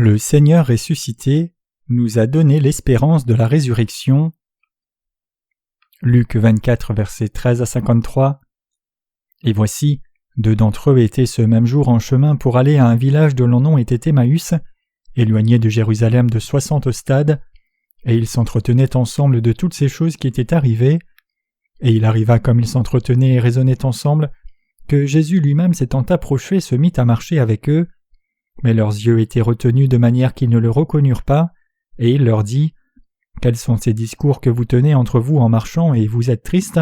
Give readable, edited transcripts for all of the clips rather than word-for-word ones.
Le Seigneur ressuscité nous a donné l'espérance de la résurrection. Luc 24, versets 13 à 53. Et voici, 2 d'entre eux étaient ce même jour en chemin pour aller à un village dont le nom était Emmaüs, éloigné de Jérusalem de 60 stades, et ils s'entretenaient ensemble de toutes ces choses qui étaient arrivées. Et il arriva comme ils s'entretenaient et raisonnaient ensemble, que Jésus lui-même s'étant approché se mit à marcher avec eux. Mais leurs yeux étaient retenus de manière qu'ils ne le reconnurent pas, et il leur dit « Quels sont ces discours que vous tenez entre vous en marchant, et vous êtes tristes ?»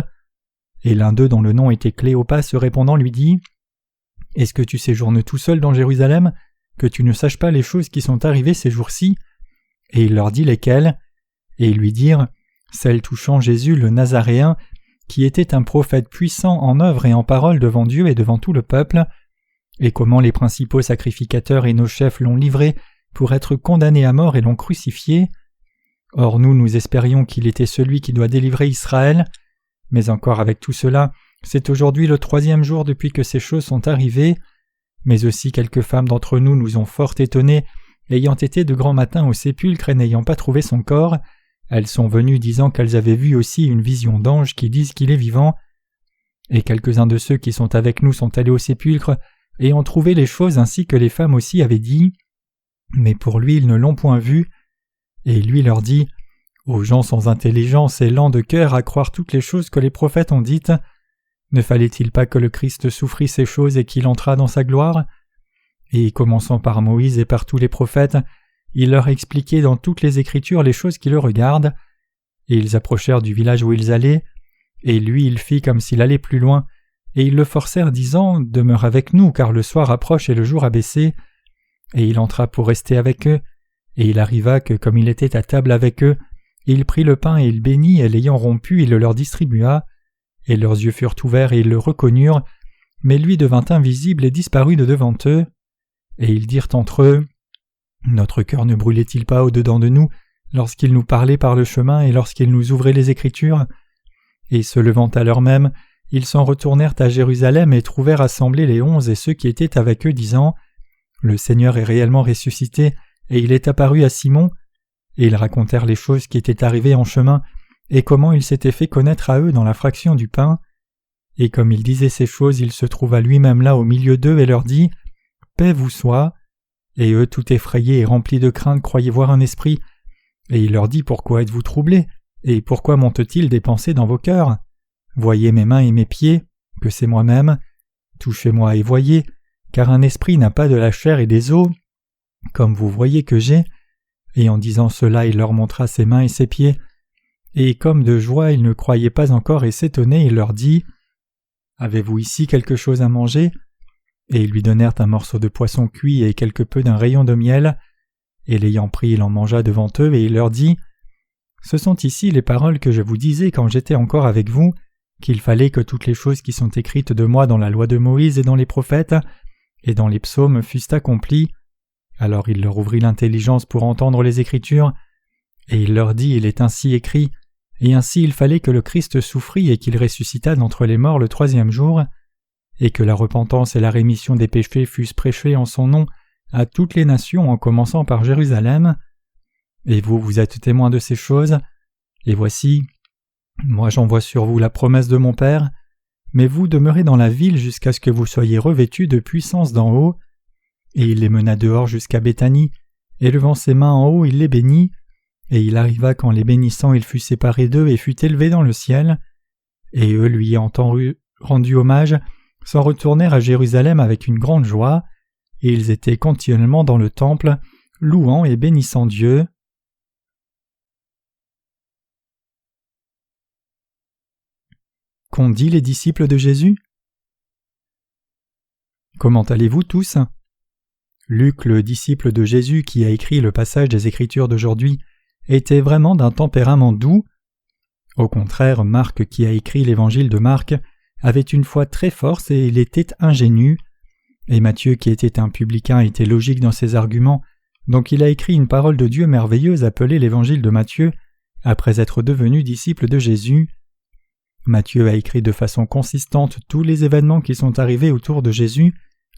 Et l'un d'eux dont le nom était Cléopas se répondant lui dit « Est-ce que tu séjournes tout seul dans Jérusalem, que tu ne saches pas les choses qui sont arrivées ces jours-ci ?» Et il leur dit lesquelles, et ils lui dirent « Celles touchant Jésus le Nazaréen, qui était un prophète puissant en œuvre et en parole devant Dieu et devant tout le peuple, et comment les principaux sacrificateurs et nos chefs l'ont livré pour être condamné à mort et l'ont crucifié. Or nous espérions qu'il était celui qui doit délivrer Israël, mais encore avec tout cela, c'est aujourd'hui le 3e jour depuis que ces choses sont arrivées, mais aussi quelques femmes d'entre nous ont fort étonnés, ayant été de grand matin au sépulcre et n'ayant pas trouvé son corps. Elles sont venues disant qu'elles avaient vu aussi une vision d'anges qui disent qu'il est vivant. Et quelques-uns de ceux qui sont avec nous sont allés au sépulcre et ont trouvé les choses ainsi que les femmes aussi avaient dit. Mais pour lui ils ne l'ont point vu. Et lui leur dit « Aux gens sans intelligence et lents de cœur à croire toutes les choses que les prophètes ont dites, ne fallait-il pas que le Christ souffrit ces choses et qu'il entrât dans sa gloire ?» Et commençant par Moïse et par tous les prophètes, il leur expliquait dans toutes les Écritures les choses qui le regardent. Et ils approchèrent du village où ils allaient, et lui il fit comme s'il allait plus loin, et ils le forcèrent disant « Demeure avec nous, car le soir approche et le jour a baissé. » Et il entra pour rester avec eux, et il arriva que comme il était à table avec eux, il prit le pain et il bénit, et l'ayant rompu, il le leur distribua. Et leurs yeux furent ouverts et ils le reconnurent, mais lui devint invisible et disparut de devant eux. Et ils dirent entre eux « Notre cœur ne brûlait-il pas au-dedans de nous lorsqu'il nous parlait par le chemin et lorsqu'il nous ouvrait les Écritures ?» Et se levant à l'heure même, ils s'en retournèrent à Jérusalem et trouvèrent assemblés les 11 et ceux qui étaient avec eux, disant « Le Seigneur est réellement ressuscité, et il est apparu à Simon. » Et ils racontèrent les choses qui étaient arrivées en chemin, et comment il s'était fait connaître à eux dans la fraction du pain. Et comme il disait ces choses, il se trouva lui-même là au milieu d'eux et leur dit « Paix vous soit !» Et eux, tout effrayés et remplis de crainte, croyaient voir un esprit. Et il leur dit « Pourquoi êtes-vous troublés ? Et pourquoi monte-t-il des pensées dans vos cœurs ? Voyez mes mains et mes pieds, que c'est moi-même. Touchez-moi et voyez, car un esprit n'a pas de la chair et des os, comme vous voyez que j'ai. » Et en disant cela, il leur montra ses mains et ses pieds. Et comme de joie, ils ne croyaient pas encore et s'étonnaient, il leur dit « Avez-vous ici quelque chose à manger ?» Et ils lui donnèrent un morceau de poisson cuit et quelque peu d'un rayon de miel. Et l'ayant pris, il en mangea devant eux, et il leur dit « Ce sont ici les paroles que je vous disais quand j'étais encore avec vous, qu'il fallait que toutes les choses qui sont écrites de moi dans la loi de Moïse et dans les prophètes, et dans les psaumes fussent accomplies. » Alors il leur ouvrit l'intelligence pour entendre les Écritures, et il leur dit « Il est ainsi écrit, et ainsi il fallait que le Christ souffrit et qu'il ressuscitât d'entre les morts le 3e jour, et que la repentance et la rémission des péchés fussent prêchées en son nom à toutes les nations en commençant par Jérusalem. Et vous êtes témoins de ces choses, et voici, moi j'envoie sur vous la promesse de mon Père, mais vous demeurez dans la ville jusqu'à ce que vous soyez revêtus de puissance d'en haut. » Et il les mena dehors jusqu'à Béthanie, et levant ses mains en haut, il les bénit. Et il arriva qu'en les bénissant, il fut séparé d'eux et fut élevé dans le ciel. Et eux, lui ayant rendu hommage, s'en retournèrent à Jérusalem avec une grande joie, et ils étaient continuellement dans le temple, louant et bénissant Dieu. Qu'ont dit les disciples de Jésus ? Comment allez-vous tous ? Luc, le disciple de Jésus qui a écrit le passage des Écritures d'aujourd'hui, était vraiment d'un tempérament doux. Au contraire, Marc, qui a écrit l'évangile de Marc, avait une foi très forte et il était ingénu. Et Matthieu, qui était un publicain, était logique dans ses arguments, donc il a écrit une parole de Dieu merveilleuse appelée l'évangile de Matthieu, après être devenu disciple de Jésus. Matthieu a écrit de façon consistante tous les événements qui sont arrivés autour de Jésus,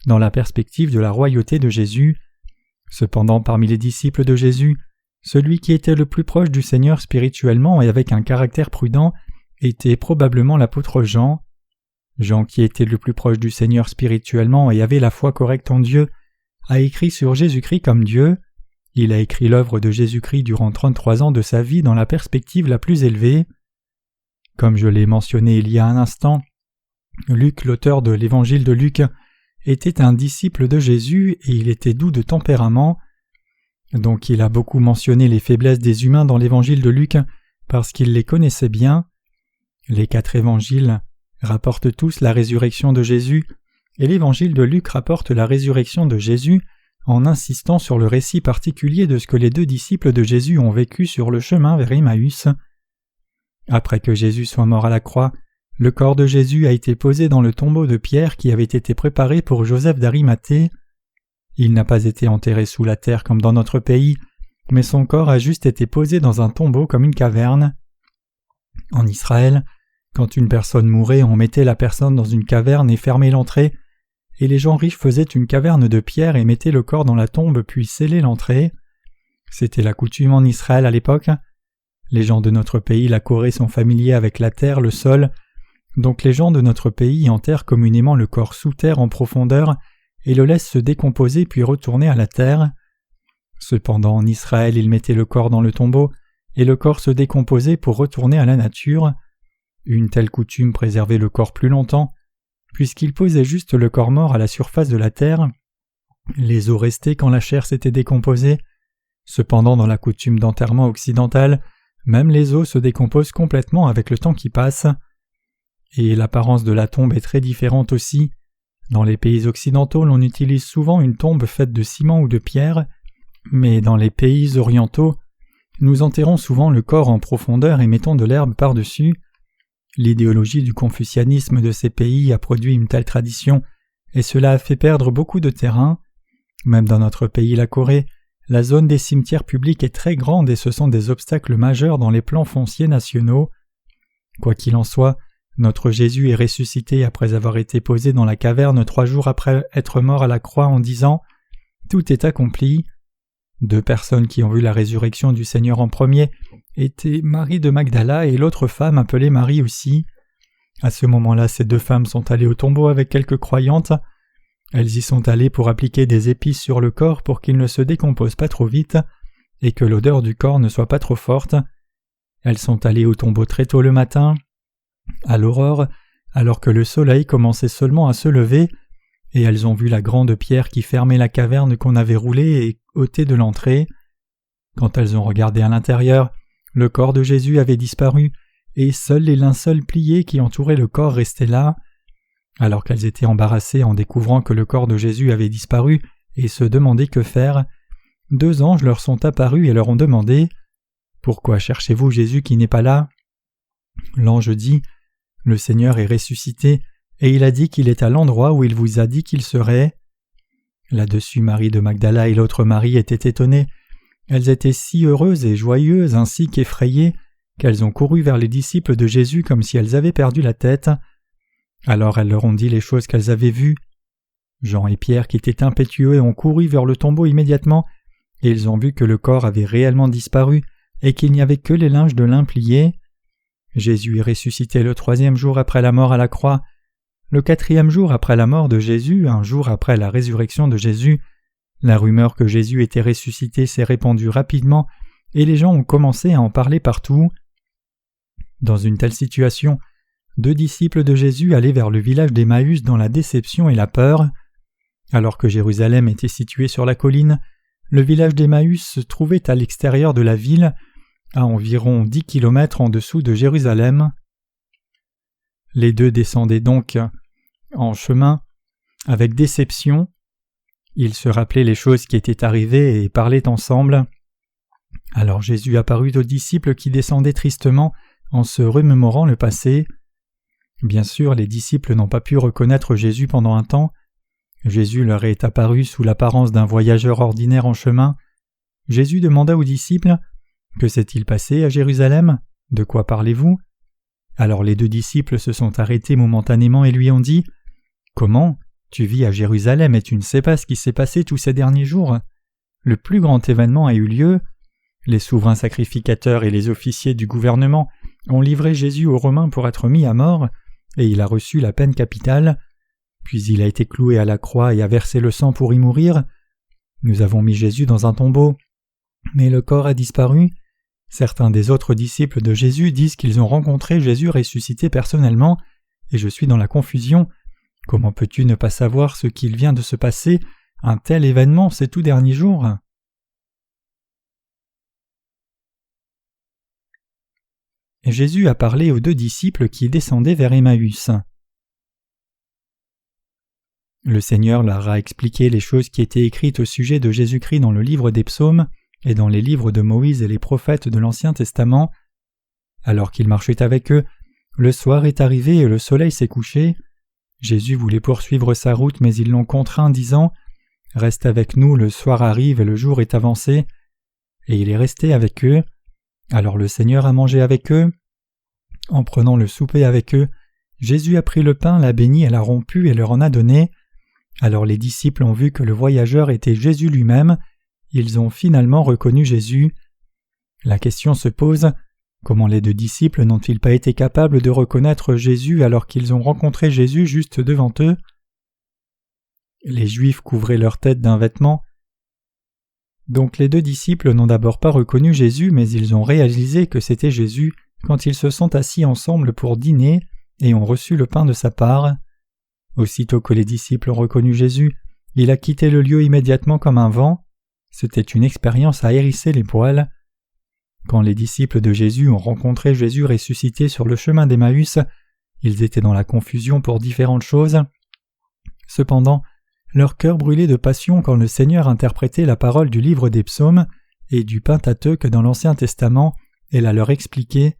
dans la perspective de la royauté de Jésus. Cependant, parmi les disciples de Jésus, celui qui était le plus proche du Seigneur spirituellement et avec un caractère prudent était probablement l'apôtre Jean. Jean, qui était le plus proche du Seigneur spirituellement et avait la foi correcte en Dieu, a écrit sur Jésus-Christ comme Dieu. Il a écrit l'œuvre de Jésus-Christ durant 33 ans de sa vie dans la perspective la plus élevée. Comme je l'ai mentionné il y a un instant, Luc, l'auteur de l'Évangile de Luc, était un disciple de Jésus et il était doux de tempérament. Donc il a beaucoup mentionné les faiblesses des humains dans l'Évangile de Luc parce qu'il les connaissait bien. Les 4 évangiles rapportent tous la résurrection de Jésus et l'Évangile de Luc rapporte la résurrection de Jésus en insistant sur le récit particulier de ce que les 2 disciples de Jésus ont vécu sur le chemin vers Emmaüs. Après que Jésus soit mort à la croix, le corps de Jésus a été posé dans le tombeau de Pierre qui avait été préparé pour Joseph d'Arimathée. Il n'a pas été enterré sous la terre comme dans notre pays, mais son corps a juste été posé dans un tombeau comme une caverne. En Israël, quand une personne mourait, on mettait la personne dans une caverne et fermait l'entrée, et les gens riches faisaient une caverne de pierre et mettaient le corps dans la tombe puis scellaient l'entrée. C'était la coutume en Israël à l'époque. Les gens de notre pays, la Corée, sont familiers avec la terre, le sol, donc les gens de notre pays enterrent communément le corps sous terre en profondeur et le laissent se décomposer puis retourner à la terre. Cependant en Israël ils mettaient le corps dans le tombeau et le corps se décomposait pour retourner à la nature. Une telle coutume préservait le corps plus longtemps, puisqu'ils posaient juste le corps mort à la surface de la terre. Les os restaient quand la chair s'était décomposée. Cependant dans la coutume d'enterrement occidentale, même les os se décomposent complètement avec le temps qui passe. Et l'apparence de la tombe est très différente aussi. Dans les pays occidentaux, l'on utilise souvent une tombe faite de ciment ou de pierre, mais dans les pays orientaux, nous enterrons souvent le corps en profondeur et mettons de l'herbe par-dessus. L'idéologie du confucianisme de ces pays a produit une telle tradition, et cela a fait perdre beaucoup de terrain. Même dans notre pays, la Corée, la zone des cimetières publics est très grande et ce sont des obstacles majeurs dans les plans fonciers nationaux. Quoi qu'il en soit, notre Jésus est ressuscité après avoir été posé dans la caverne 3 jours après être mort à la croix en disant « Tout est accompli ». 2 personnes qui ont vu la résurrection du Seigneur en premier étaient Marie de Magdala et l'autre femme appelée Marie aussi. À ce moment-là, ces 2 femmes sont allées au tombeau avec quelques croyantes. Elles y sont allées pour appliquer des épices sur le corps pour qu'il ne se décompose pas trop vite et que l'odeur du corps ne soit pas trop forte. Elles sont allées au tombeau très tôt le matin, à l'aurore, alors que le soleil commençait seulement à se lever, et elles ont vu la grande pierre qui fermait la caverne qu'on avait roulée et ôtée de l'entrée. Quand elles ont regardé à l'intérieur, le corps de Jésus avait disparu, et seuls les linceuls pliés qui entouraient le corps restaient là. Alors qu'elles étaient embarrassées en découvrant que le corps de Jésus avait disparu et se demandaient que faire, 2 anges leur sont apparus et leur ont demandé « Pourquoi cherchez-vous Jésus qui n'est pas là ?» L'ange dit « Le Seigneur est ressuscité, et il a dit qu'il est à l'endroit où il vous a dit qu'il serait. » Là-dessus, Marie de Magdala et l'autre Marie étaient étonnées. Elles étaient si heureuses et joyeuses ainsi qu'effrayées qu'elles ont couru vers les disciples de Jésus comme si elles avaient perdu la tête. Alors elles leur ont dit les choses qu'elles avaient vues. Jean et Pierre, qui étaient impétueux, ont couru vers le tombeau immédiatement, et ils ont vu que le corps avait réellement disparu et qu'il n'y avait que les linges de lin pliés. Jésus est ressuscité le 3e jour après la mort à la croix. Le 4e jour après la mort de Jésus, un jour après la résurrection de Jésus, la rumeur que Jésus était ressuscité s'est répandue rapidement et les gens ont commencé à en parler partout. Dans une telle situation, 2 disciples de Jésus allaient vers le village d'Emmaüs dans la déception et la peur. Alors que Jérusalem était située sur la colline, le village d'Emmaüs se trouvait à l'extérieur de la ville, à environ 10 kilomètres en dessous de Jérusalem. Les 2 descendaient donc en chemin avec déception. Ils se rappelaient les choses qui étaient arrivées et parlaient ensemble. Alors Jésus apparut aux disciples qui descendaient tristement en se remémorant le passé. Bien sûr, les disciples n'ont pas pu reconnaître Jésus pendant un temps. Jésus leur est apparu sous l'apparence d'un voyageur ordinaire en chemin. Jésus demanda aux disciples « Que s'est-il passé à Jérusalem ? De quoi parlez-vous » Alors les 2 disciples se sont arrêtés momentanément et lui ont dit « Comment ? Tu vis à Jérusalem et tu ne sais pas ce qui s'est passé tous ces derniers jours ? le plus grand événement a eu lieu. Les souverains sacrificateurs et les officiers du gouvernement ont livré Jésus aux Romains pour être mis à mort, et il a reçu la peine capitale. Puis il a été cloué à la croix et a versé le sang pour y mourir. Nous avons mis Jésus dans un tombeau, mais le corps a disparu. Certains des autres disciples de Jésus disent qu'ils ont rencontré Jésus ressuscité personnellement, et je suis dans la confusion. Comment peux-tu ne pas savoir ce qu'il vient de se passer, un tel événement ces tout derniers jours? Jésus a parlé aux 2 disciples qui descendaient vers Emmaüs. Le Seigneur leur a expliqué les choses qui étaient écrites au sujet de Jésus-Christ dans le livre des psaumes et dans les livres de Moïse et les prophètes de l'Ancien Testament. Alors qu'il marchait avec eux, le soir est arrivé et le soleil s'est couché. Jésus voulait poursuivre sa route, mais ils l'ont contraint, disant « Reste avec nous, le soir arrive et le jour est avancé. » Et il est resté avec eux. Alors le Seigneur a mangé avec eux. En prenant le souper avec eux, Jésus a pris le pain, l'a béni et l'a rompu et leur en a donné. Alors les disciples ont vu que le voyageur était Jésus lui-même. Ils ont finalement reconnu Jésus. La question se pose, comment les 2 disciples n'ont-ils pas été capables de reconnaître Jésus alors qu'ils ont rencontré Jésus juste devant eux? Les Juifs couvraient leur tête d'un vêtement. Donc les 2 disciples n'ont d'abord pas reconnu Jésus, mais ils ont réalisé que c'était Jésus quand ils se sont assis ensemble pour dîner et ont reçu le pain de sa part. Aussitôt que les disciples ont reconnu Jésus, il a quitté le lieu immédiatement comme un vent. C'était une expérience à hérisser les poils. Quand les disciples de Jésus ont rencontré Jésus ressuscité sur le chemin d'Emmaüs, ils étaient dans la confusion pour différentes choses. Cependant, leur cœur brûlait de passion quand le Seigneur interprétait la parole du livre des psaumes et du Pentateuque dans l'Ancien Testament et la leur expliquait.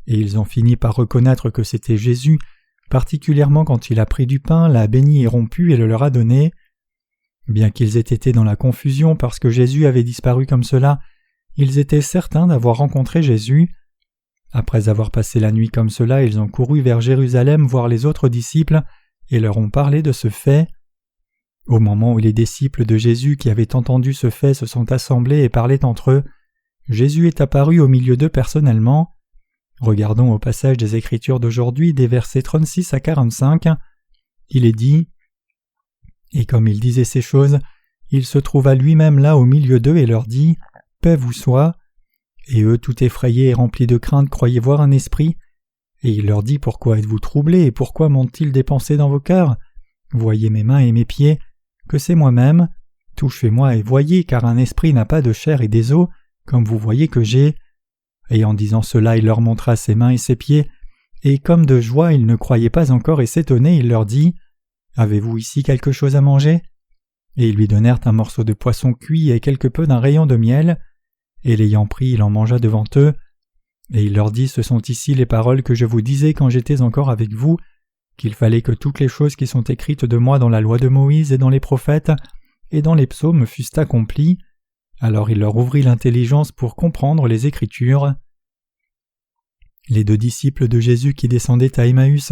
Et ils ont fini par reconnaître que c'était Jésus, particulièrement quand il a pris du pain, l'a béni et rompu et le leur a donné. Bien qu'ils aient été dans la confusion parce que Jésus avait disparu comme cela, ils étaient certains d'avoir rencontré Jésus. Après avoir passé la nuit comme cela, ils ont couru vers Jérusalem voir les autres disciples et leur ont parlé de ce fait. Au moment où les disciples de Jésus qui avaient entendu ce fait se sont assemblés et parlaient entre eux, Jésus est apparu au milieu d'eux personnellement. Regardons au passage des Écritures d'aujourd'hui des versets 36 à 45. Il est dit « Et comme il disait ces choses, il se trouva lui-même là au milieu d'eux et leur dit « Paix vous soit ». Et eux, tout effrayés et remplis de crainte, croyaient voir un esprit. Et il leur dit « Pourquoi êtes-vous troublés et pourquoi m'ont-ils dépensé dans vos cœurs? Voyez mes mains et mes pieds, que c'est moi-même. Touchez-moi et voyez, car un esprit n'a pas de chair et des os, comme vous voyez que j'ai. » Et en disant cela, il leur montra ses mains et ses pieds, et comme de joie ils ne croyaient pas encore et s'étonnaient, il leur dit « Avez-vous ici quelque chose à manger ?» Et ils lui donnèrent un morceau de poisson cuit et quelque peu d'un rayon de miel, et l'ayant pris, il en mangea devant eux. Et il leur dit « Ce sont ici les paroles que je vous disais quand j'étais encore avec vous, qu'il fallait que toutes les choses qui sont écrites de moi dans la loi de Moïse et dans les prophètes et dans les psaumes fussent accomplies. » Alors il leur ouvrit l'intelligence pour comprendre les Écritures. Les 2 disciples de Jésus qui descendaient à Emmaüs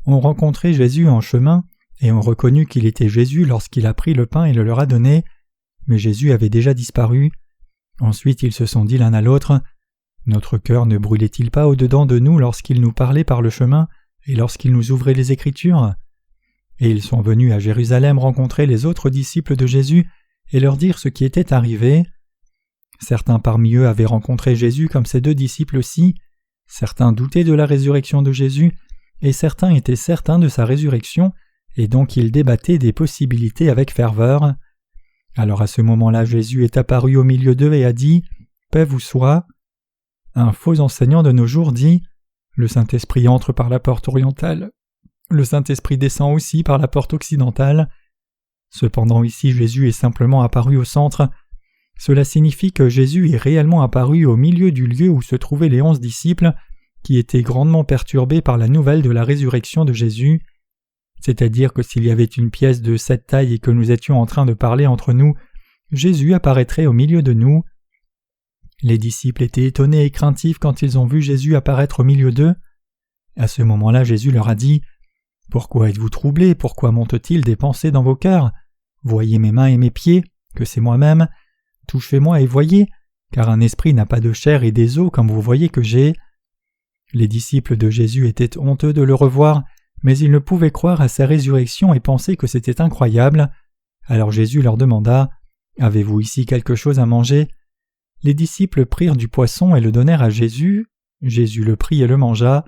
ont rencontré Jésus en chemin et ont reconnu qu'il était Jésus lorsqu'il a pris le pain et le leur a donné, mais Jésus avait déjà disparu. Ensuite ils se sont dit l'un à l'autre « Notre cœur ne brûlait-il pas au-dedans de nous lorsqu'il nous parlait par le chemin et lorsqu'il nous ouvrait les Écritures ?» Et ils sont venus à Jérusalem rencontrer les autres disciples de Jésus et leur dire ce qui était arrivé. Certains parmi eux avaient rencontré Jésus comme ces 2 disciples aussi. Certains doutaient de la résurrection de Jésus, et certains étaient certains de sa résurrection, et donc ils débattaient des possibilités avec ferveur. Alors à ce moment-là, Jésus est apparu au milieu d'eux et a dit « Paix vous soit ». Un faux enseignant de nos jours dit « Le Saint-Esprit entre par la porte orientale. Le Saint-Esprit descend aussi par la porte occidentale. » Cependant ici Jésus est simplement apparu au centre. Cela signifie que Jésus est réellement apparu au milieu du lieu où se trouvaient les 11 disciples qui étaient grandement perturbés par la nouvelle de la résurrection de Jésus. C'est-à-dire que s'il y avait une pièce de cette taille et que nous étions en train de parler entre nous, Jésus apparaîtrait au milieu de nous. Les disciples étaient étonnés et craintifs quand ils ont vu Jésus apparaître au milieu d'eux. À ce moment-là, Jésus leur a dit « Pourquoi êtes-vous troublés? Pourquoi montent-ils des pensées dans vos cœurs? Voyez mes mains et mes pieds, que c'est moi-même. touchez-moi et voyez, car un esprit n'a pas de chair et des os comme vous voyez que j'ai. » Les disciples de Jésus étaient honteux de le revoir, mais ils ne pouvaient croire à sa résurrection et pensaient que c'était incroyable. Alors Jésus leur demanda « Avez-vous ici quelque chose à manger ?» Les disciples prirent du poisson et le donnèrent à Jésus. Jésus le prit et le mangea.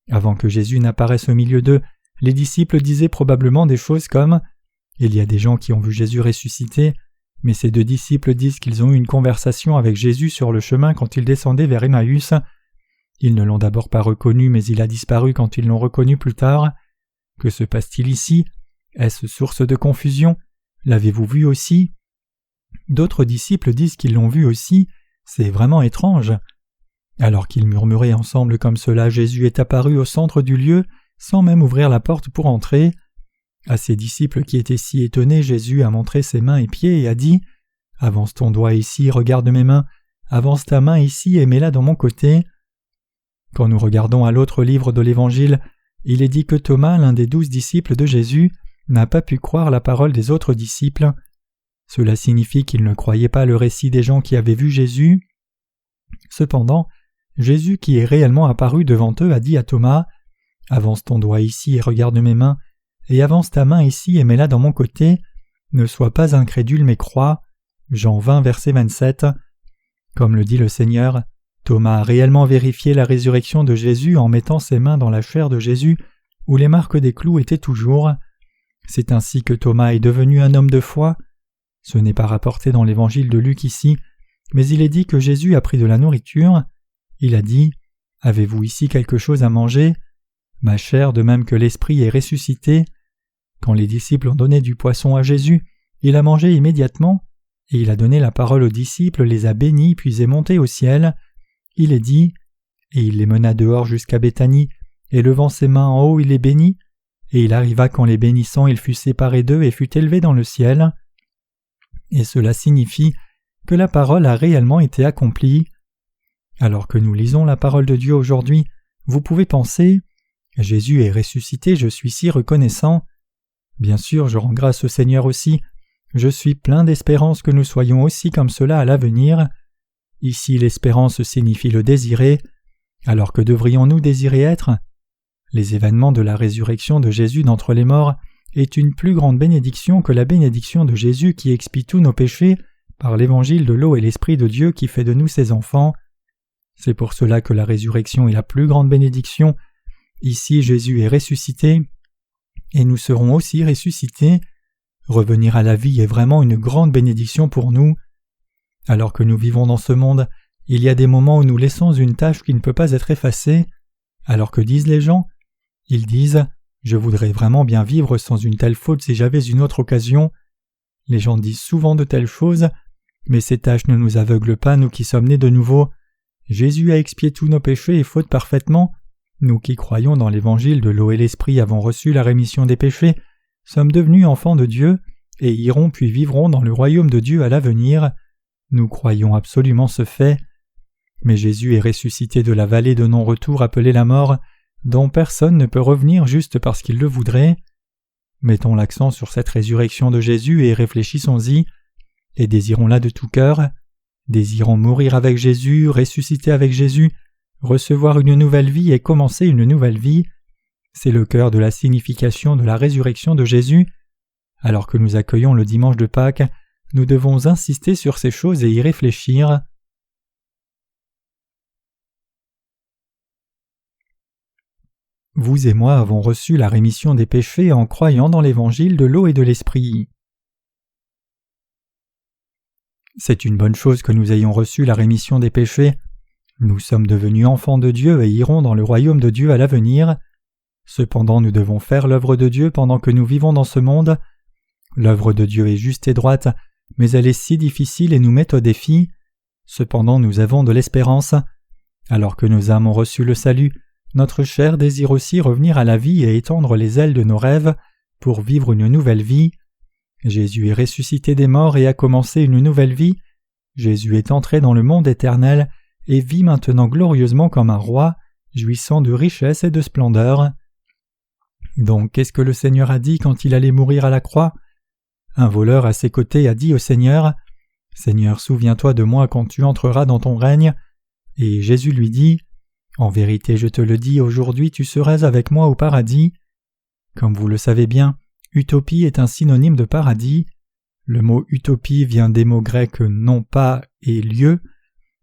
Avant que Jésus n'apparaisse au milieu d'eux, les disciples disaient probablement des choses comme « Il y a des gens qui ont vu Jésus ressusciter », mais ces deux disciples disent qu'ils ont eu une conversation avec Jésus sur le chemin quand ils descendaient vers Emmaüs. Ils ne l'ont d'abord pas reconnu, mais il a disparu quand ils l'ont reconnu plus tard. Que se passe-t-il ici? Est-ce source de confusion? L'avez-vous vu aussi? D'autres disciples disent qu'ils l'ont vu aussi. C'est vraiment étrange. Alors qu'ils murmuraient ensemble comme cela, Jésus est apparu au centre du lieu, sans même ouvrir la porte pour entrer. À ses disciples qui étaient si étonnés, Jésus a montré ses mains et pieds et a dit « Avance ton doigt ici, regarde mes mains. Avance ta main ici et mets-la dans mon côté. » Quand nous regardons à l'autre livre de l'Évangile, il est dit que Thomas, l'un des 12 disciples de Jésus, n'a pas pu croire la parole des autres disciples. Cela signifie qu'il ne croyait pas le récit des gens qui avaient vu Jésus. Cependant, Jésus qui est réellement apparu devant eux a dit à Thomas « Avance ton doigt ici et regarde mes mains, et avance ta main ici et mets-la dans mon côté. Ne sois pas incrédule mais crois. » Jean 20, verset 27. Comme le dit le Seigneur, Thomas a réellement vérifié la résurrection de Jésus en mettant ses mains dans la chair de Jésus où les marques des clous étaient toujours. C'est ainsi que Thomas est devenu un homme de foi. Ce n'est pas rapporté dans l'évangile de Luc ici, mais il est dit que Jésus a pris de la nourriture. Il a dit « Avez-vous ici quelque chose à manger ? Ma chair, de même que l'esprit, est ressuscité. » Quand les disciples ont donné du poisson à Jésus, il a mangé immédiatement, et il a donné la parole aux disciples, les a bénis, puis est monté au ciel. Il est dit « Et il les mena dehors jusqu'à Béthanie, et levant ses mains en haut, il les bénit. Et il arriva qu'en les bénissant, il fut séparé d'eux et fut élevé dans le ciel. » Et cela signifie que la parole a réellement été accomplie. Alors que nous lisons la parole de Dieu aujourd'hui, vous pouvez penser « Jésus est ressuscité, je suis si reconnaissant. » Bien sûr, je rends grâce au Seigneur aussi. Je suis plein d'espérance que nous soyons aussi comme cela à l'avenir. Ici, l'espérance signifie le désirer. Alors que devrions-nous désirer être? Les événements de la résurrection de Jésus d'entre les morts est une plus grande bénédiction que la bénédiction de Jésus qui expie tous nos péchés par l'évangile de l'eau et l'Esprit de Dieu qui fait de nous ses enfants. C'est pour cela que la résurrection est la plus grande bénédiction. Ici, Jésus est ressuscité, et nous serons aussi ressuscités. Revenir à la vie est vraiment une grande bénédiction pour nous. Alors que nous vivons dans ce monde, il y a des moments où nous laissons une tâche qui ne peut pas être effacée. Alors que disent les gens? Ils disent « Je voudrais vraiment bien vivre sans une telle faute si j'avais une autre occasion. » Les gens disent souvent de telles choses, mais ces tâches ne nous aveuglent pas, nous qui sommes nés de nouveau. Jésus a expié tous nos péchés et fautes parfaitement. Nous qui croyons dans l'évangile de l'eau et l'esprit avons reçu la rémission des péchés, sommes devenus enfants de Dieu et irons puis vivrons dans le royaume de Dieu à l'avenir. Nous croyons absolument ce fait. Mais Jésus est ressuscité de la vallée de non-retour appelée la mort, dont personne ne peut revenir juste parce qu'il le voudrait. Mettons l'accent sur cette résurrection de Jésus et réfléchissons-y, et désirons-la de tout cœur. Désirons mourir avec Jésus, ressusciter avec Jésus, recevoir une nouvelle vie et commencer une nouvelle vie. C'est le cœur de la signification de la résurrection de Jésus. Alors que nous accueillons le dimanche de Pâques, nous devons insister sur ces choses et y réfléchir. Vous et moi avons reçu la rémission des péchés en croyant dans l'évangile de l'eau et de l'esprit. C'est une bonne chose que nous ayons reçu la rémission des péchés. Nous sommes devenus enfants de Dieu et irons dans le royaume de Dieu à l'avenir. Cependant, nous devons faire l'œuvre de Dieu pendant que nous vivons dans ce monde. L'œuvre de Dieu est juste et droite, mais elle est si difficile et nous met au défi. Cependant, nous avons de l'espérance. Alors que nos âmes ont reçu le salut, notre chair désire aussi revenir à la vie et étendre les ailes de nos rêves pour vivre une nouvelle vie. Jésus est ressuscité des morts et a commencé une nouvelle vie. Jésus est entré dans le monde éternel et vit maintenant glorieusement comme un roi, jouissant de richesse et de splendeur. Donc, qu'est-ce que le Seigneur a dit quand il allait mourir à la croix? Un voleur à ses côtés a dit au Seigneur « « Seigneur, souviens-toi de moi quand tu entreras dans ton règne. » Et Jésus lui dit, « En vérité, je te le dis, aujourd'hui tu seras avec moi au paradis. » Comme vous le savez bien, utopie est un synonyme de paradis. Le mot utopie vient des mots grecs non pas et lieu,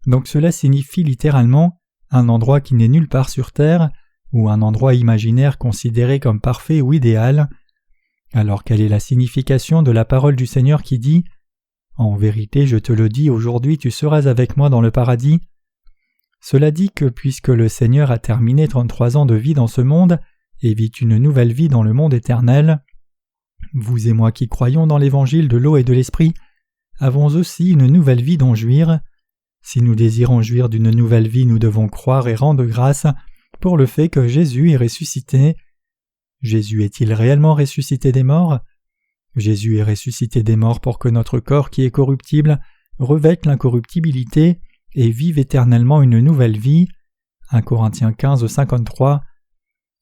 donc cela signifie littéralement un endroit qui n'est nulle part sur terre, ou un endroit imaginaire considéré comme parfait ou idéal. Alors quelle est la signification de la parole du Seigneur qui dit « En vérité, je te le dis, aujourd'hui tu seras avec moi dans le paradis » Cela dit que puisque le Seigneur a terminé 33 ans de vie dans ce monde et vit une nouvelle vie dans le monde éternel, vous et moi qui croyons dans l'évangile de l'eau et de l'esprit avons aussi une nouvelle vie dont jouir. Si nous désirons jouir d'une nouvelle vie, nous devons croire et rendre grâce pour le fait que Jésus est ressuscité. Jésus est-il réellement ressuscité des morts? Jésus est ressuscité des morts pour que notre corps qui est corruptible revête l'incorruptibilité et vive éternellement une nouvelle vie. 1 Corinthiens 15, 53.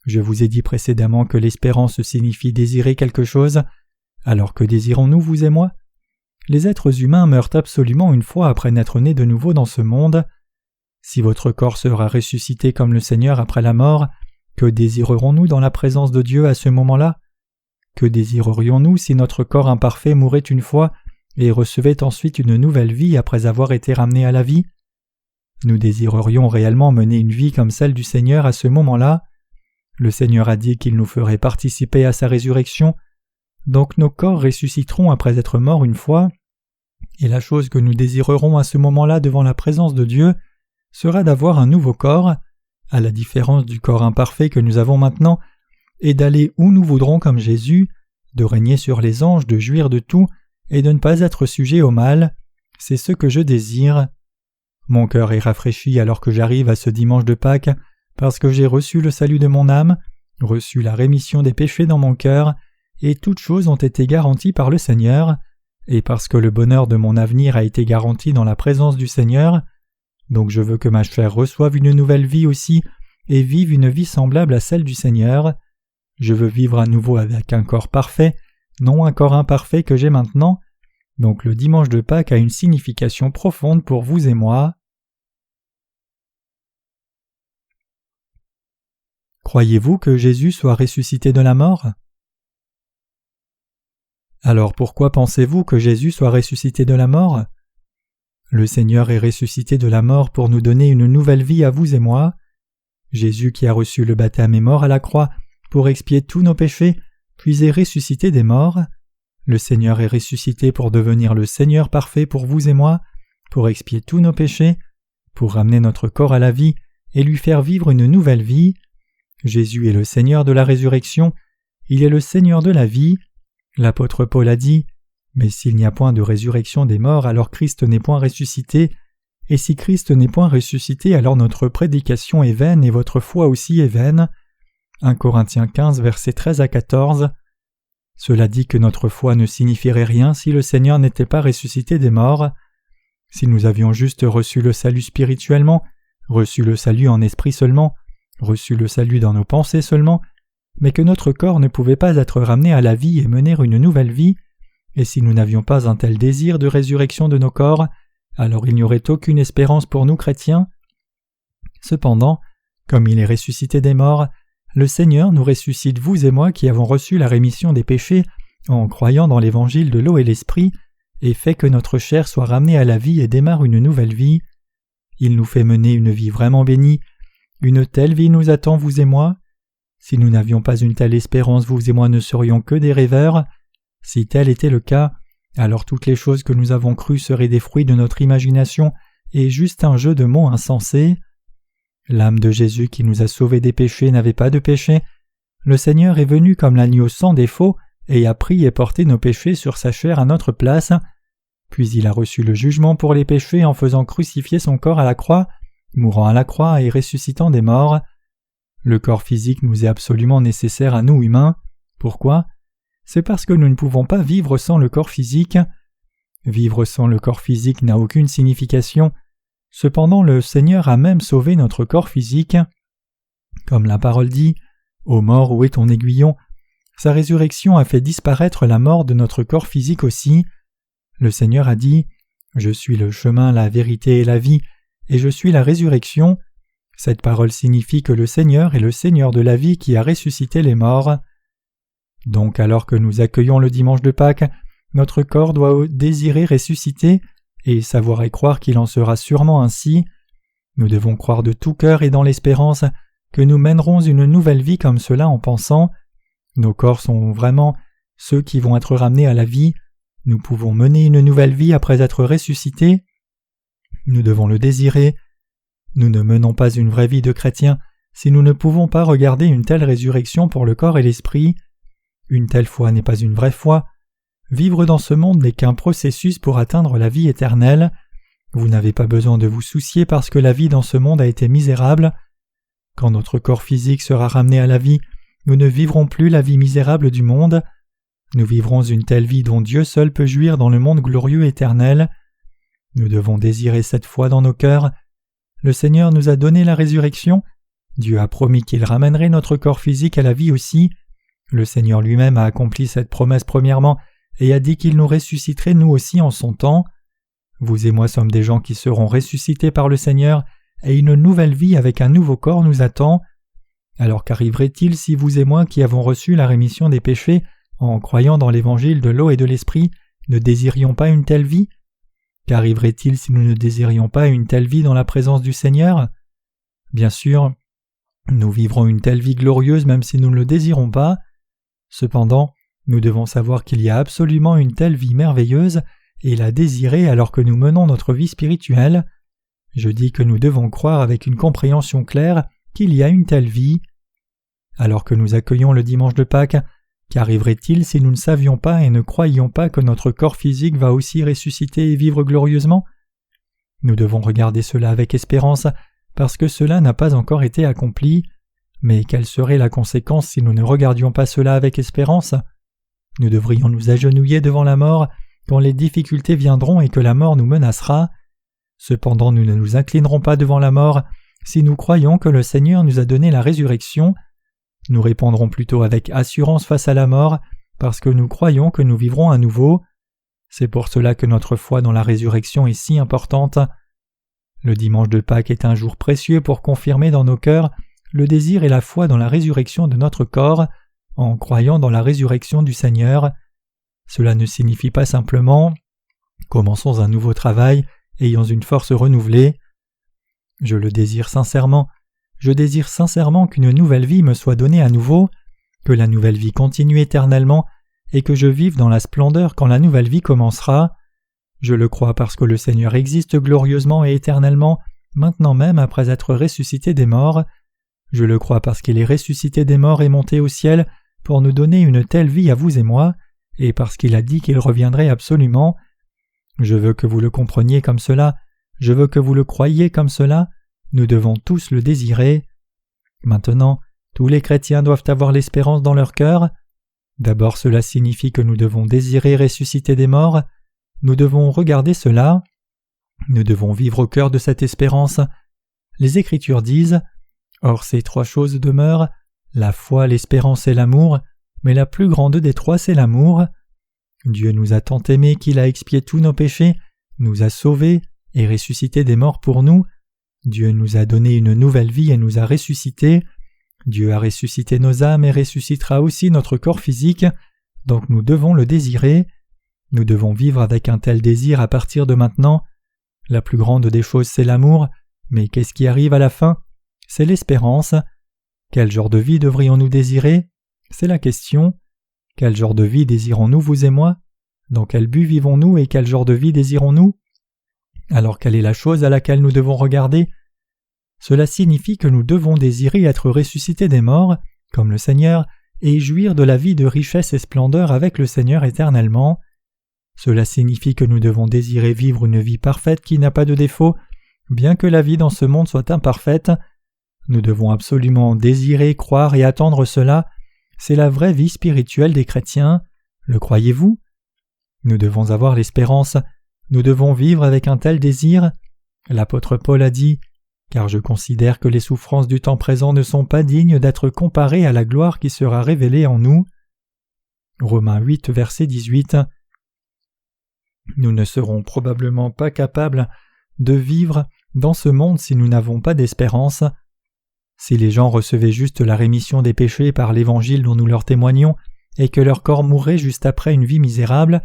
Je vous ai dit précédemment que l'espérance signifie désirer quelque chose. Alors que désirons-nous, vous et moi? Les êtres humains meurent absolument une fois après n'être nés de nouveau dans ce monde. Si votre corps sera ressuscité comme le Seigneur après la mort, que désirerons-nous dans la présence de Dieu à ce moment-là? Que désirerions-nous si notre corps imparfait mourait une fois et recevait ensuite une nouvelle vie après avoir été ramené à la vie? Nous désirerions réellement mener une vie comme celle du Seigneur à ce moment-là. Le Seigneur a dit qu'il nous ferait participer à sa résurrection, donc nos corps ressusciteront après être morts une fois, et la chose que nous désirerons à ce moment-là devant la présence de Dieu sera d'avoir un nouveau corps, à la différence du corps imparfait que nous avons maintenant, et d'aller où nous voudrons comme Jésus, de régner sur les anges, de jouir de tout, et de ne pas être sujet au mal. C'est ce que je désire. Mon cœur est rafraîchi alors que j'arrive à ce dimanche de Pâques, parce que j'ai reçu le salut de mon âme, reçu la rémission des péchés dans mon cœur, et toutes choses ont été garanties par le Seigneur, et parce que le bonheur de mon avenir a été garanti dans la présence du Seigneur. Donc je veux que ma chair reçoive une nouvelle vie aussi, et vive une vie semblable à celle du Seigneur. Je veux vivre à nouveau avec un corps parfait, non un corps imparfait que j'ai maintenant. Donc le dimanche de Pâques a une signification profonde pour vous et moi. Croyez-vous que Jésus soit ressuscité de la mort? Alors pourquoi pensez-vous que Jésus soit ressuscité de la mort? Le Seigneur est ressuscité de la mort pour nous donner une nouvelle vie à vous et moi. Jésus qui a reçu le baptême est mort à la croix pour expier tous nos péchés, puis est ressuscité des morts. Le Seigneur est ressuscité pour devenir le Seigneur parfait pour vous et moi, pour expier tous nos péchés, pour ramener notre corps à la vie et lui faire vivre une nouvelle vie. Jésus est le Seigneur de la résurrection, il est le Seigneur de la vie. L'apôtre Paul a dit « Mais s'il n'y a point de résurrection des morts, alors Christ n'est point ressuscité, et si Christ n'est point ressuscité, alors notre prédication est vaine et votre foi aussi est vaine. » 1 Corinthiens 15, versets 13 à 14. Cela dit que notre foi ne signifierait rien si le Seigneur n'était pas ressuscité des morts. Si nous avions juste reçu le salut spirituellement, reçu le salut en esprit seulement, reçu le salut dans nos pensées seulement, mais que notre corps ne pouvait pas être ramené à la vie et mener une nouvelle vie, et si nous n'avions pas un tel désir de résurrection de nos corps, alors il n'y aurait aucune espérance pour nous chrétiens. Cependant, comme il est ressuscité des morts, le Seigneur nous ressuscite vous et moi qui avons reçu la rémission des péchés en croyant dans l'évangile de l'eau et l'esprit, et fait que notre chair soit ramenée à la vie et démarre une nouvelle vie. Il nous fait mener une vie vraiment bénie. Une telle vie nous attend, vous et moi. Si nous n'avions pas une telle espérance, vous et moi ne serions que des rêveurs. Si tel était le cas, alors toutes les choses que nous avons crues seraient des fruits de notre imagination et juste un jeu de mots insensé. L'âme de Jésus qui nous a sauvés des péchés n'avait pas de péché. Le Seigneur est venu comme l'agneau sans défaut et a pris et porté nos péchés sur sa chair à notre place. Puis il a reçu le jugement pour les péchés en faisant crucifier son corps à la croix, mourant à la croix et ressuscitant des morts. Le corps physique nous est absolument nécessaire à nous humains. Pourquoi? C'est parce que nous ne pouvons pas vivre sans le corps physique. Vivre sans le corps physique n'a aucune signification. Cependant, le Seigneur a même sauvé notre corps physique. Comme la parole dit, « Ô mort, où est ton aiguillon ?» Sa résurrection a fait disparaître la mort de notre corps physique aussi. Le Seigneur a dit, « Je suis le chemin, la vérité et la vie, et je suis la résurrection. Cette parole signifie que le Seigneur est le Seigneur de la vie qui a ressuscité les morts. Donc alors que nous accueillons le dimanche de Pâques, notre corps doit désirer ressusciter et savoir et croire qu'il en sera sûrement ainsi. Nous devons croire de tout cœur et dans l'espérance que nous mènerons une nouvelle vie comme cela en pensant. Nos corps sont vraiment ceux qui vont être ramenés à la vie. Nous pouvons mener une nouvelle vie après être ressuscités. Nous devons le désirer. Nous ne menons pas une vraie vie de chrétien si nous ne pouvons pas regarder une telle résurrection pour le corps et l'esprit. Une telle foi n'est pas une vraie foi. Vivre dans ce monde n'est qu'un processus pour atteindre la vie éternelle. Vous n'avez pas besoin de vous soucier parce que la vie dans ce monde a été misérable. Quand notre corps physique sera ramené à la vie, nous ne vivrons plus la vie misérable du monde. Nous vivrons une telle vie dont Dieu seul peut jouir dans le monde glorieux éternel. Nous devons désirer cette foi dans nos cœurs. Le Seigneur nous a donné la résurrection. Dieu a promis qu'il ramènerait notre corps physique à la vie aussi. Le Seigneur lui-même a accompli cette promesse premièrement et a dit qu'il nous ressusciterait nous aussi en son temps. Vous et moi sommes des gens qui seront ressuscités par le Seigneur et une nouvelle vie avec un nouveau corps nous attend. Alors qu'arriverait-il si vous et moi qui avons reçu la rémission des péchés en croyant dans l'évangile de l'eau et de l'esprit ne désirions pas une telle vie? Qu'arriverait-il si nous ne désirions pas une telle vie dans la présence du Seigneur? Bien sûr, nous vivrons une telle vie glorieuse même si nous ne le désirons pas. Cependant, nous devons savoir qu'il y a absolument une telle vie merveilleuse et la désirer alors que nous menons notre vie spirituelle. Je dis que nous devons croire avec une compréhension claire qu'il y a une telle vie. Alors que nous accueillons le dimanche de Pâques, qu'arriverait-il si nous ne savions pas et ne croyions pas que notre corps physique va aussi ressusciter et vivre glorieusement? Nous devons regarder cela avec espérance parce que cela n'a pas encore été accompli. Mais quelle serait la conséquence si nous ne regardions pas cela avec espérance? Nous devrions nous agenouiller devant la mort quand les difficultés viendront et que la mort nous menacera. Cependant, nous ne nous inclinerons pas devant la mort si nous croyons que le Seigneur nous a donné la résurrection. Nous répondrons plutôt avec assurance face à la mort parce que nous croyons que nous vivrons à nouveau. C'est pour cela que notre foi dans la résurrection est si importante. Le dimanche de Pâques est un jour précieux pour confirmer dans nos cœurs le désir et la foi dans la résurrection de notre corps, en croyant dans la résurrection du Seigneur. Cela ne signifie pas simplement « commençons un nouveau travail, ayant une force renouvelée ». Je le désire sincèrement. Je désire sincèrement qu'une nouvelle vie me soit donnée à nouveau, que la nouvelle vie continue éternellement et que je vive dans la splendeur quand la nouvelle vie commencera. Je le crois parce que le Seigneur existe glorieusement et éternellement, maintenant même après être ressuscité des morts. Je le crois parce qu'il est ressuscité des morts et monté au ciel pour nous donner une telle vie à vous et moi, et parce qu'il a dit qu'il reviendrait absolument. Je veux que vous le compreniez comme cela, je veux que vous le croyiez comme cela, nous devons tous le désirer. Maintenant, tous les chrétiens doivent avoir l'espérance dans leur cœur. D'abord, cela signifie que nous devons désirer ressusciter des morts. Nous devons regarder cela. Nous devons vivre au cœur de cette espérance. Les Écritures disent « Or ces trois choses demeurent, la foi, l'espérance et l'amour, mais la plus grande des trois c'est l'amour. Dieu nous a tant aimés qu'il a expié tous nos péchés, nous a sauvés et ressuscité des morts pour nous. Dieu nous a donné une nouvelle vie et nous a ressuscités. Dieu a ressuscité nos âmes et ressuscitera aussi notre corps physique, donc nous devons le désirer. Nous devons vivre avec un tel désir à partir de maintenant. La plus grande des choses c'est l'amour, mais qu'est-ce qui arrive à la fin? C'est l'espérance. Quel genre de vie devrions-nous désirer? C'est la question. Quel genre de vie désirons-nous, vous et moi? Dans quel but vivons-nous et quel genre de vie désirons-nous? Alors quelle est la chose à laquelle nous devons regarder? Cela signifie que nous devons désirer être ressuscités des morts, comme le Seigneur, et jouir de la vie de richesse et splendeur avec le Seigneur éternellement. Cela signifie que nous devons désirer vivre une vie parfaite qui n'a pas de défaut, bien que la vie dans ce monde soit imparfaite. Nous devons absolument désirer, croire et attendre cela. C'est la vraie vie spirituelle des chrétiens. Le croyez-vous? Nous devons avoir l'espérance. Nous devons vivre avec un tel désir. L'apôtre Paul a dit « Car je considère que les souffrances du temps présent ne sont pas dignes d'être comparées à la gloire qui sera révélée en nous. » Romains 8, verset 18. Nous ne serons probablement pas capables de vivre dans ce monde si nous n'avons pas d'espérance. Si les gens recevaient juste la rémission des péchés par l'évangile dont nous leur témoignons, et que leur corps mourrait juste après une vie misérable,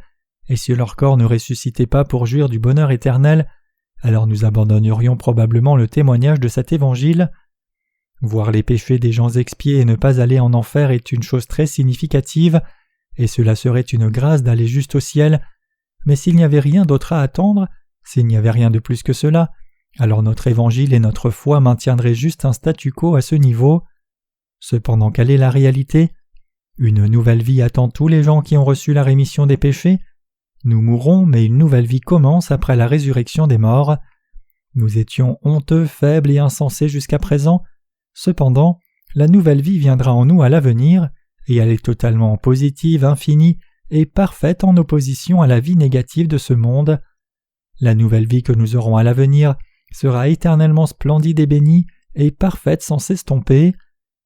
et si leur corps ne ressuscitait pas pour jouir du bonheur éternel, alors nous abandonnerions probablement le témoignage de cet évangile. Voir les péchés des gens expiés et ne pas aller en enfer est une chose très significative, et cela serait une grâce d'aller juste au ciel, mais s'il n'y avait rien d'autre à attendre, s'il n'y avait rien de plus que cela, alors notre évangile et notre foi maintiendraient juste un statu quo à ce niveau. Cependant, quelle est la réalité ? Une nouvelle vie attend tous les gens qui ont reçu la rémission des péchés. Nous mourrons, mais une nouvelle vie commence après la résurrection des morts. Nous étions honteux, faibles et insensés jusqu'à présent. Cependant, la nouvelle vie viendra en nous à l'avenir, et elle est totalement positive, infinie et parfaite en opposition à la vie négative de ce monde. La nouvelle vie que nous aurons à l'avenir sera éternellement splendide et bénie et parfaite sans s'estomper.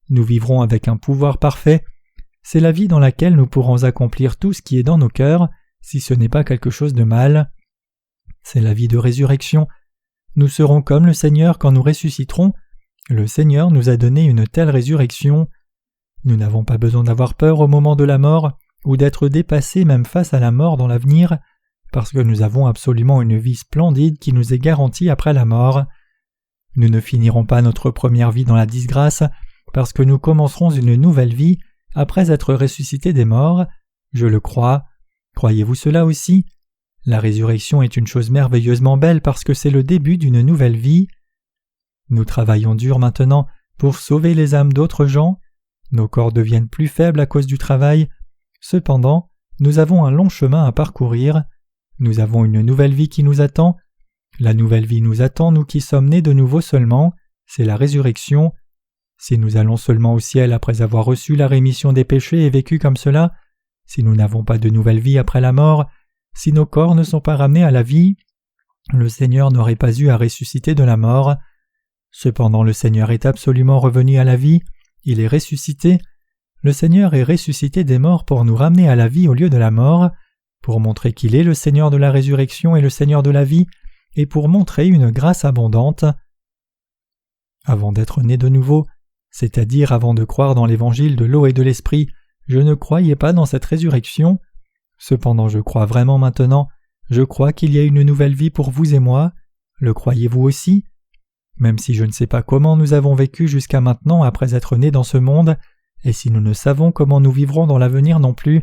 Nous vivrons avec un pouvoir parfait. C'est la vie dans laquelle nous pourrons accomplir tout ce qui est dans nos cœurs, si ce n'est pas quelque chose de mal. C'est la vie de résurrection. Nous serons comme le Seigneur quand nous ressusciterons. Le Seigneur nous a donné une telle résurrection. Nous n'avons pas besoin d'avoir peur au moment de la mort, ou d'être dépassés même face à la mort dans l'avenir, parce que nous avons absolument une vie splendide qui nous est garantie après la mort. Nous ne finirons pas notre première vie dans la disgrâce, parce que nous commencerons une nouvelle vie après être ressuscités des morts. Je le crois. Croyez-vous cela aussi ? La résurrection est une chose merveilleusement belle parce que c'est le début d'une nouvelle vie. Nous travaillons dur maintenant pour sauver les âmes d'autres gens. Nos corps deviennent plus faibles à cause du travail. Cependant, nous avons un long chemin à parcourir. Nous avons une nouvelle vie qui nous attend. La nouvelle vie nous attend, nous qui sommes nés de nouveau seulement. C'est la résurrection. Si nous allons seulement au ciel après avoir reçu la rémission des péchés et vécu comme cela, si nous n'avons pas de nouvelle vie après la mort, si nos corps ne sont pas ramenés à la vie, le Seigneur n'aurait pas eu à ressusciter de la mort. Cependant, le Seigneur est absolument revenu à la vie, il est ressuscité. Le Seigneur est ressuscité des morts pour nous ramener à la vie au lieu de la mort, pour montrer qu'il est le Seigneur de la résurrection et le Seigneur de la vie, et pour montrer une grâce abondante. Avant d'être né de nouveau, c'est-à-dire avant de croire dans l'évangile de l'eau et de l'esprit, je ne croyais pas dans cette résurrection. Cependant, je crois vraiment maintenant. Je crois qu'il y a une nouvelle vie pour vous et moi. Le croyez-vous aussi ? Même si je ne sais pas comment nous avons vécu jusqu'à maintenant après être nés dans ce monde, et si nous ne savons comment nous vivrons dans l'avenir non plus,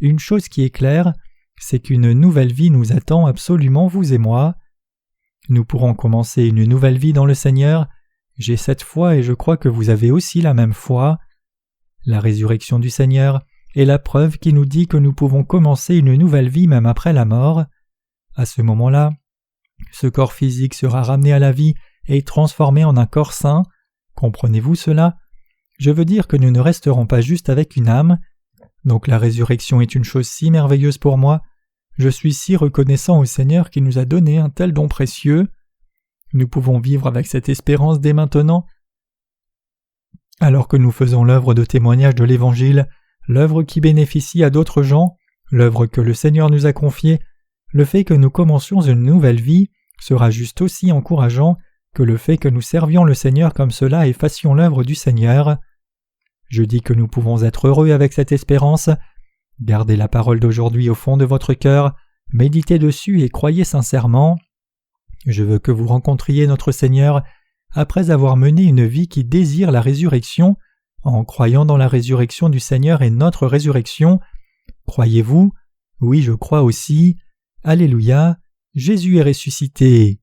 une chose qui est claire, c'est qu'une nouvelle vie nous attend absolument vous et moi. Nous pourrons commencer une nouvelle vie dans le Seigneur. J'ai cette foi et je crois que vous avez aussi la même foi. La résurrection du Seigneur est la preuve qui nous dit que nous pouvons commencer une nouvelle vie même après la mort. À ce moment-là, ce corps physique sera ramené à la vie et transformé en un corps saint. Comprenez-vous cela ? Je veux dire que nous ne resterons pas juste avec une âme. Donc la résurrection est une chose si merveilleuse pour moi. Je suis si reconnaissant au Seigneur qui nous a donné un tel don précieux. Nous pouvons vivre avec cette espérance dès maintenant. Alors que nous faisons l'œuvre de témoignage de l'Évangile, l'œuvre qui bénéficie à d'autres gens, l'œuvre que le Seigneur nous a confiée, le fait que nous commencions une nouvelle vie sera juste aussi encourageant que le fait que nous servions le Seigneur comme cela et fassions l'œuvre du Seigneur. Je dis que nous pouvons être heureux avec cette espérance. Gardez la parole d'aujourd'hui au fond de votre cœur, méditez dessus et croyez sincèrement. Je veux que vous rencontriez notre Seigneur après avoir mené une vie qui désire la résurrection, en croyant dans la résurrection du Seigneur et notre résurrection. Croyez-vous ? Oui, je crois aussi. Alléluia, Jésus est ressuscité.